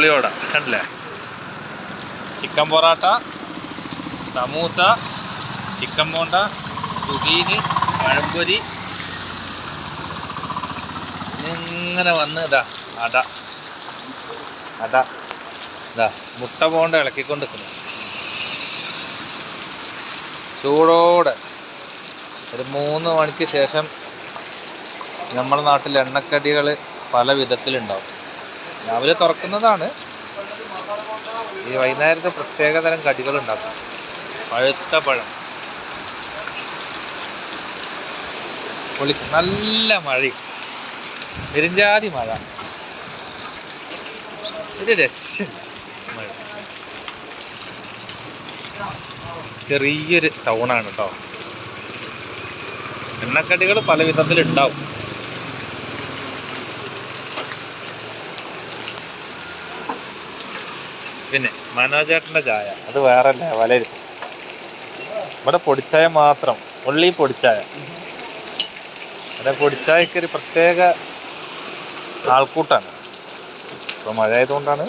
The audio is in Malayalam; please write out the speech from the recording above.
ഉള്ളിയോട കണ്ടില്ലേ? ചിക്കൻ പൊറാട്ട, സമൂസ, ചിക്കൻ ബോണ്ട, സുഗീന്, പഴംപൊരി, ഇങ്ങനെ വന്ന് ഇതാ അട ഇതാ മുട്ട ബോണ്ട ഇളക്കിക്കൊണ്ട് നിൽക്കുന്നു ചൂടോടെ. ഒരു 3 മണിക്ക് ശേഷം നമ്മുടെ നാട്ടിൽ എണ്ണക്കടികൾ പല വിധത്തിലുണ്ടാവും. രാവിലെ തുറക്കുന്നതാണ്. ഈ വൈകുന്നേരത്തെ പ്രത്യേകതരം കടികൾ ഉണ്ടാക്കും. പഴുത്ത പഴം, നല്ല മഴയും, പെരുഞ്ചാതി മഴ, ഒരു രക്ഷയില്ല മഴ. ചെറിയൊരു ടൗണാണ് കേട്ടോ. എണ്ണക്കടികൾ പല വിധത്തിലുണ്ടാവും. പിന്നെ മനോജേട്ടൻ്റെ ചായ അത് വേറെ ലെവലിൽ. ഇവിടെ പൊടിച്ചായ മാത്രം, ഉള്ളി പൊടിച്ചായ. ഇവിടെ പൊടിച്ചായക്ക് ഒരു പ്രത്യേക ആൾക്കൂട്ടാണ്. ഇപ്പോൾ മഴ ആയതുകൊണ്ടാണ്.